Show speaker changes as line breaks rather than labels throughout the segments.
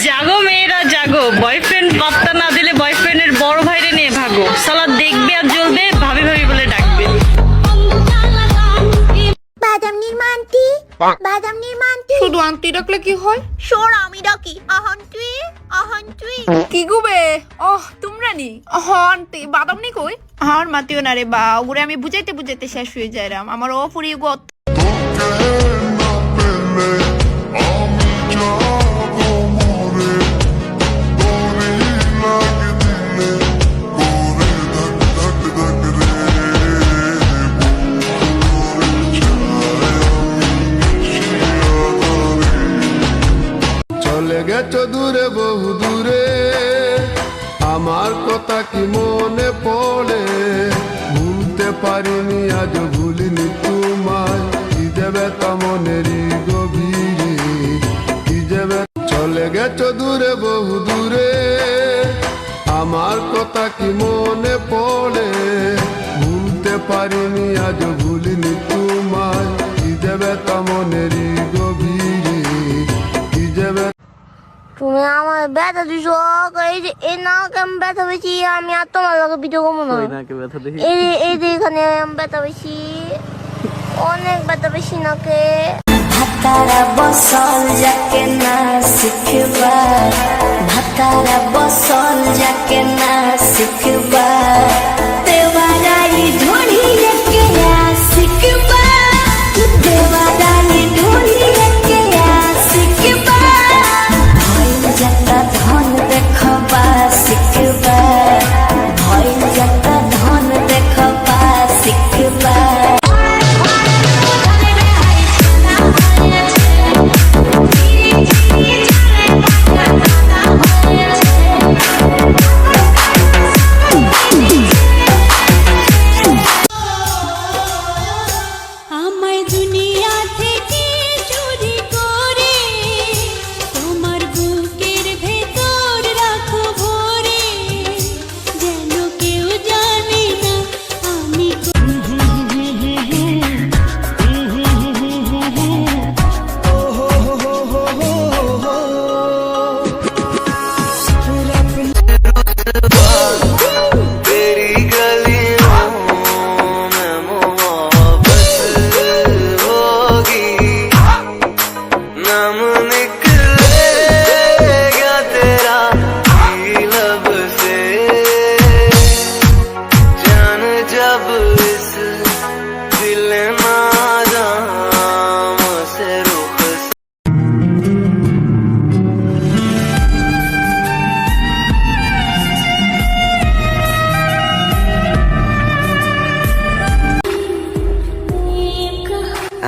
জাগো মেয়েরা জাগো, বয়ফ্রেন্ড পাত্তা না দিলে বয়ফ্রেন্ডের বড় ভাইরে নিয়ে ভাগো। সালা দেখবে আর জ্বলবে, ভাবি ভাবি বলে ডাকবে।
বাদাম নির্মান্তি, বাদাম নির্মান্তি।
শুধু আন্টি ডাকলে কি হয়?
শোন আমি ডাকি আহান তুই, আহান তুই।
কি গুবে? ওহ তোমরা নি আন্টি বাদাম নি কই? আর মাতিও না রে বা, ওরে আমি বুঝাইতে বুঝাইতে শেষ হয়ে যাইরাম। আমার অপুরি গত
চলে গেছো দূরে বহু দূরে, আমার কথা কি মনে পড়ে? ভুলতে পারিনি আজ ভুলিনি তোমায়, কি দেবে তা মনেরই গভীরে, কি দেবে। চলে গেছো দূরে বহু দূরে, আমার কথা কি মনে পড়ে? ভুলতে পারিনি আজ ভুলিনি তোমায়, কি দেবে তা মনেরই গভীরে, কি দেবে।
তুমি আমার ব্যথা দিছ, এই যে এই নাকে আমি ব্যথা পেয়েছি, আমি আর তোমার লগে ভিডিও করবো না। এই যে এখানে আমি ব্যথা পেয়েছি, অনেক ব্যথা পেয়েছি নাকে।
ভাতারা বসল যাকে না শিখবা, ভাতারা বসল যাকে না শিখবা, দেওয়ারাই ঢোলি রেখে শিখবা, দেওয়ারাই ঢোলি রেখে শিখবা, ভয় যাতা ধন দেখবা শিখবা, ভয় যাতা ধন দেখবা শিখবা।
আমায় দুনিয়া থেকে চুরি করে তোমার বুকের ভেতর রাখো ভরে, যেন কেউ জানে না আমি।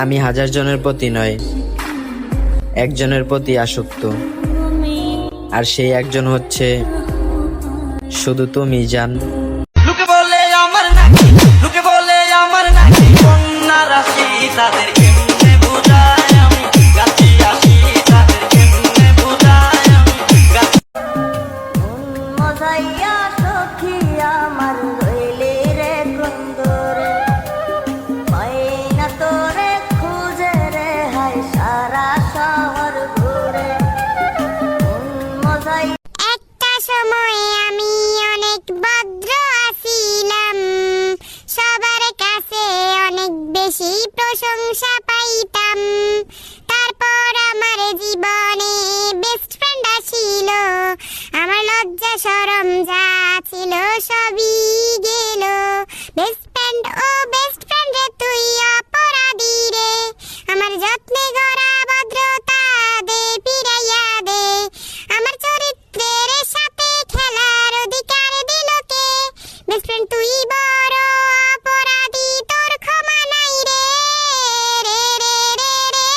আমি হাজার জনের প্রতি নয়, একজনের প্রতি আসক্ত, আর সেই একজন হচ্ছে শুধু তুমি জান।
লোকে বলে আমার নাকি, লোকে বলে আমার নাকি কন্যা রাশি, তাদের কেমনে বোঝায় আমি গাছি আসি, তাদের কেমনে বোঝায় আমি গাছি।
মজাইয়া সখী আমার রইলে রে কুন্দরে, পাই না তোরে খুঁজে রে হায় সারা শহর ঘুরে। মজাই একটা সময় আমি অনেক ভদ্র আছিলাম, সবার কাছে অনেক বেশি প্রশংসা পাইতাম। তারপর আমার জীবনে বেস্ট ফ্রেন্ড আসিল, আমার লজ্জা শরম যা ছিল সবই গেল। বেস্ট ফ্রেন্ড ও বেস্ট ফ্রেন্ড রে তুই অপরাধী রে, আমার যত্নে গড়া ভদ্রতা দে ফিরাইয়া দে, আমার চরিত্রের সাথে খেলার অধিকার দিল কে? বেস্ট ফ্রেন্ড তুই বড় অপরাধী, তোর ক্ষমা নাই রে, রে রে রে রে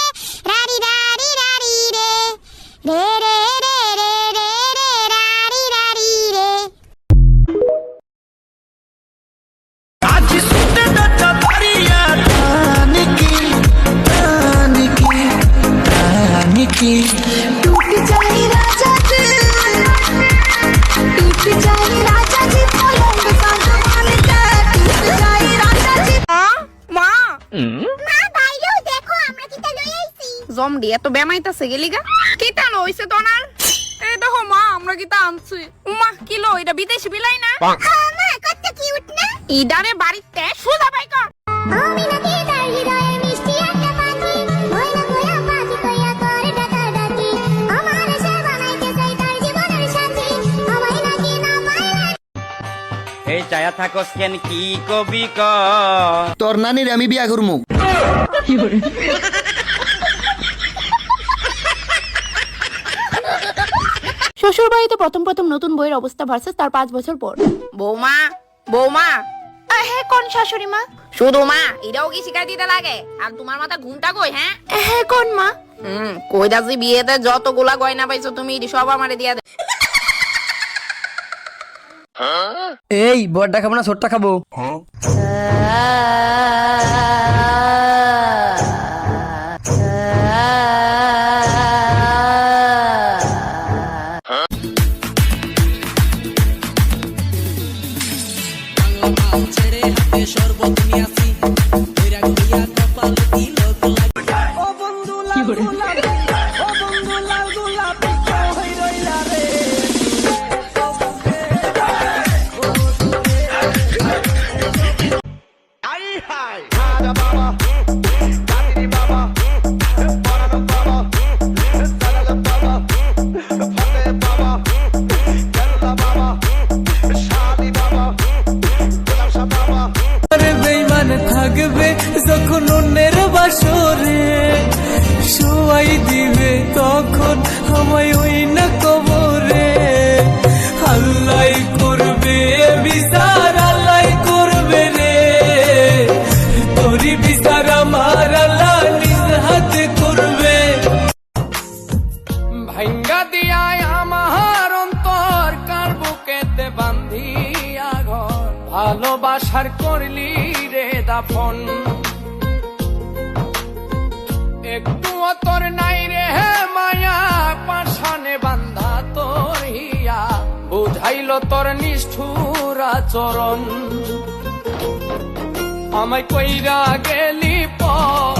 রারি রারি রারি রে, রে রে রে রে রে রে রারি রারি রে।
আজ শুনতে দরজা বাড়িয়া নিকি নিকি নিকি
टूट जाए राजा जी, टूट जाए राजा जी, पलंग सामान का टूट जाए राजा जी।
মা
মা বাইরেও দেখো আমরা কিটা লই আইছি।
জমডি এত বেমাইতাছে গেলিগা, কিতা লইছে তোনার? পাখিটা আনছি। উমা কিলো এটা বিদেশি বিলাই না?
মা কত কিউট না।
ইডারে বাড়িতে সুদা পাই কর।
আমি নাকি তার হৃদয়ে মিষ্টি একটা পাখি, ভোলা ভোলা পাখি কইয়া করে ডাকাডাকি। আমার সে বানাইতে চাই তার জীবনের সাথী, আমায় নাকি না পাইলে
এই চায়া থাকস কেন কি কবি ক
তোর নানির আমি বিয়া করমু।
শ্বশুর বাড়িতে প্রথম প্রথম নতুন বইয়ের অবস্থা ভার্সেস তার 5 বছর পর। বৌমা বৌমা হ্যাঁ কোন শাশুড়ি মা? শুধু মা এটাও কি শিখাই দিতে লাগে? আর তোমার মাথা ঘুমটা কই? হ্যাঁ কোন মা? কই দাসি বিয়েতে যতগুলা গয়না পাইছো তুমি এটি সব আমারে দিয়া দে।
এই বড়টা খাবো না ছোটটা খাবো?
থাকবে যখন অন্যের বাসরে সবাই দিবে তখন আমায় ওই না কবরে। আল্লাহ করবে বিচার আল্লাহ করবে রে, তোরই বিচার আমার আল্লাহ নিজ হাতে করবে। ভাঙ্গা দিয়ায় আমার অন্তর কার বুকেতে বান্ধিয়া ঘর, ভালোবাসার করলি রে দাফন। একটু তোর নাই রে মায়া, পাশানে বান্ধা তোর হিয়া, বুঝাইলো তোর নিষ্ঠুর আচরণ। আমায় কইরা গেলি পর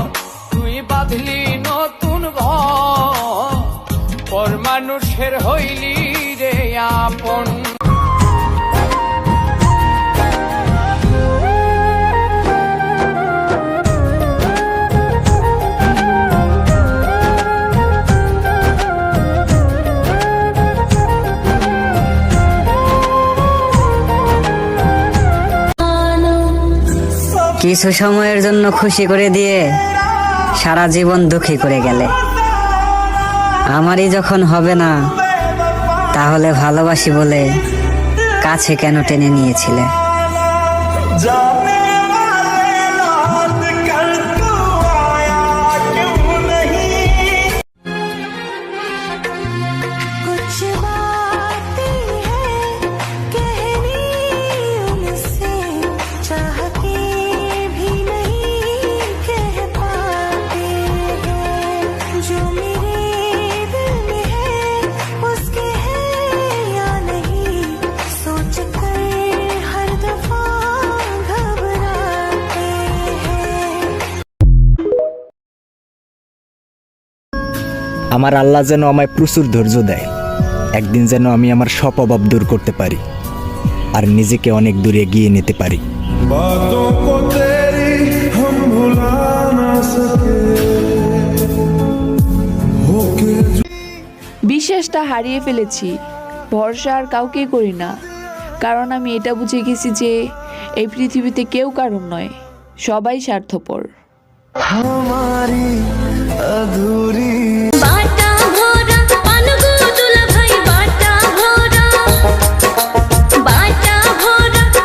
তুই বাঁধলি নতুন ঘর, পর মানুষের হইলি রে আপন।
কিছু সময়ের জন্য খুশি করে দিয়ে সারা জীবন দুঃখী করে গেলে। আমারই যখন হবে না তাহলে ভালোবাসি বলে কাছে কেন টেনে নিয়েছিলে?
कुछ बातें हैं कहनी उनसे, चाह के भी नहीं कह पाते हैं। जो मेरे दिल में है उसके है या नहीं, सोच कर हर दफा घबराते हैं।
আমার আল্লাহ যেন আমায় প্রচুর ধৈর্য দেয়, একদিন যেন আমি আমার সব অভাব দূর করতে পারি আর নিজেকে অনেক দূরে এগিয়ে নিতে পারি।
बातों को तेरी हम भुला ना सके, होके
বিশ্বাসটা হারিয়ে ফেলেছি, ভরসা আর কাউকেই করি না। কারণ আমি এটা বুঝে গেছি যে এই পৃথিবীতে কেউ কারণ নয়, সবাই স্বার্থপর।
हमारी अधूरी
बाटा भोरा पानगो दुला भाई, बाटा भोरा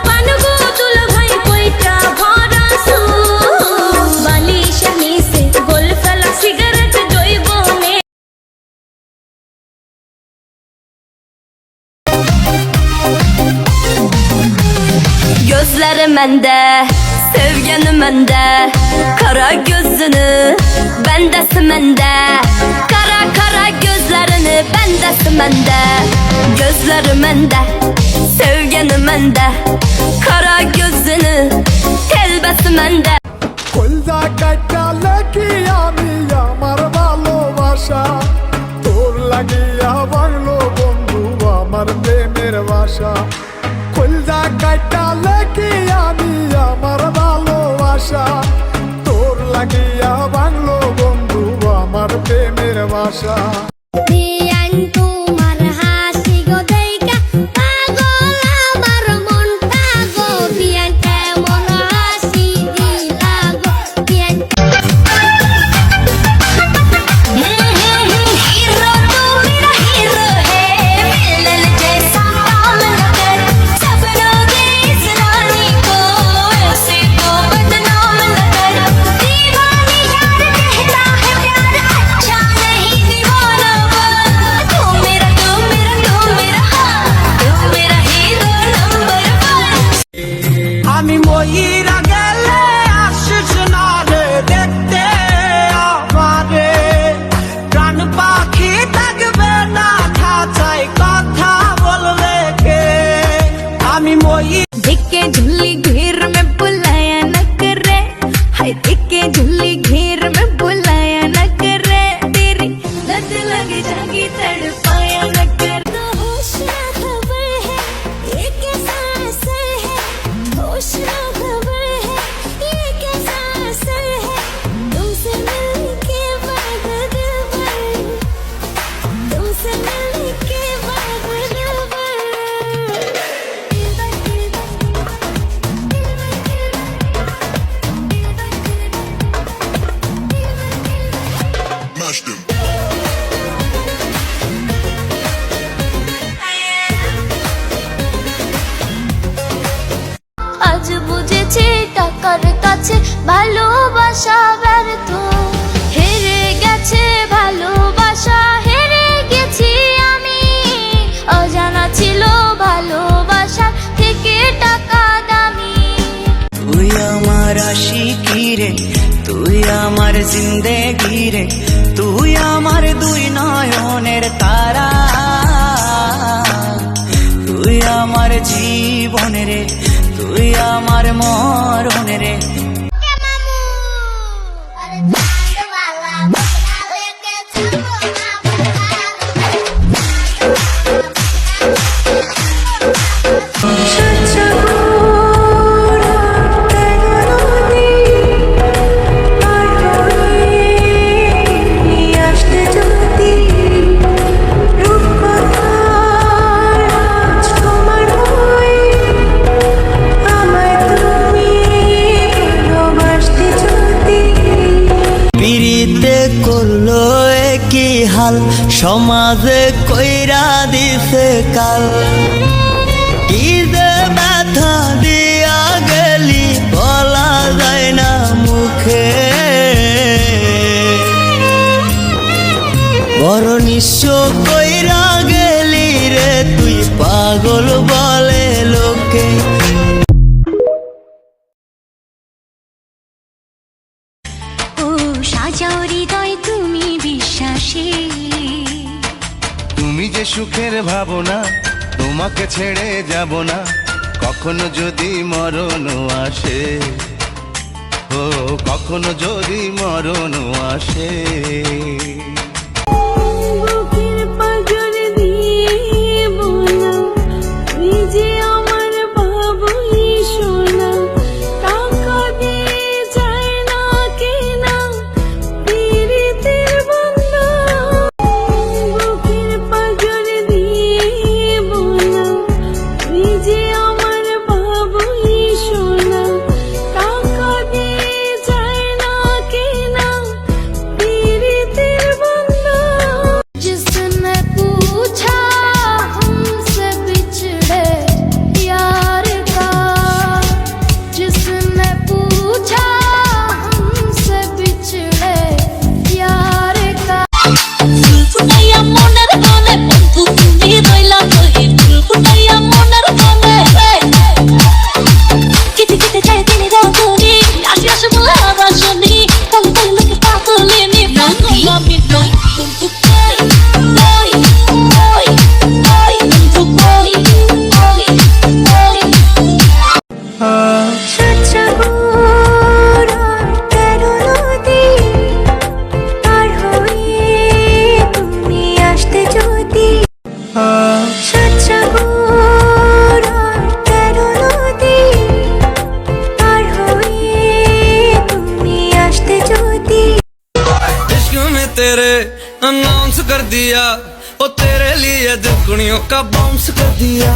पानगो दुला भाई, कोईटा भोरा सू बाली शनी से गोल फला सिगरेट जोइबो ने। Gözleri mende, sevgini mende, kara gözünü bendesi mende, kara kara gözlerini bendesi mende. Gözleri mende, sevgini mende, kara gözünü telbesi mende.
কলজা কাটা লেখি আমি আমার ভালোবাসা, তোর লাগিয়া বাংলো বন্ধু আশা কলজা কাটা লেখি আমি আমার ভালোবাসা তোর লাগিয়া বাংলো বন্ধু আমার প্রেমের বাসা
বিয়ান তোমার হাসি গো দেইকা পাগল আমার মনটা গো বিয়ান কেমন হাসি দিলা গো বিয়ান हीरो तू मेरा हीरो है मिलन जैसा काम न कर सपनों के इस रानी को ऐसे तो बदनाम न कर दीवानी यार कहता है प्यार अच्छा नहीं दीवाना बन तू मेरा हाँ तू मेरा हीरो नंबर 1
আমি ময়ূরা গেলে আসিস না রে দেখতে আমারে প্রাণ পাখি থাকবে না খাঁচায় কথা বললে কে আমি ময়ূর
देख के झुल्ली घेर में बुलाया न करे हाय देख के झुल्ली घेर में बुलाया न करे तेरी लत लग जागी तड़पाया न कर तो होश ना खबर है ये कैसा असर है होश ना खबर है ये कैसा असर है तुमसे मिलने के बाद दिल भर तुमसे मिलने के बाद दिल भर আজ বুঝেছি টাকার কাছে ভালোবাসা ব্যর্থ হেরে গেছে ভালোবাসা হেরে গেছি আমি অজানা ছিল ভালোবাসা থেকে টাকা দামি
তুই আমার আশিকি রে তুই আমার জিন্দেগি রে তুই আমার দুই নয়নের তারা তুই আমার জীবন রে তুই আমার মরণ রে পিরিতে করলো কি হাল সমাজে কইরা দিছে কাল কি যে ব্যথা দিয়া গেলি বলা যায় না মুখে বড় নিঃস্ব কইরা গেলি রে তুই পাগল বলে লোকে
সাজাও হৃদয় তুমি বিশ্বাসী
তুমি যে সুখের ভাবনা তোমাকে ছেড়ে যাব না কখনো যদি মরণ আসে ও কখনো যদি মরণ আসে
বুকের পাঁজর দিয়ে বোনা তুই যে আমার বাবুই সোনা টাকা দিয়ে যায় না কেনা পীড়িতের বন্ধা বুকের পাঁজর দিয়ে বোনা তুই যে আমার বাবুই সোনা টাকা দিয়ে যায় না কেনা पीड़ितेर बंदा जिसने पूछा हमसे बिछड़े यार का जिसने पूछा हमसे बिछड़े यार का फुटाइया मोनर कोने बंधु তুমি রইলা কই ফুটাইয়া মোনার কোনে কিতে কিতে যায় দিনে রাতুরি আসি আসি বলা বাসনি তালে তালে লোকে পাতলে নি বন্ধু আমি নই বন্ধু কই কই কই কই বন্ধু কই কই কই সাতসাগর তেরো নদী পার হয়ে তুমি আসতে যদি সাতসাগর
तेरे अनाउंस कर दिया ओ तेरे लिए दुगनियों का बाउंस कर दिया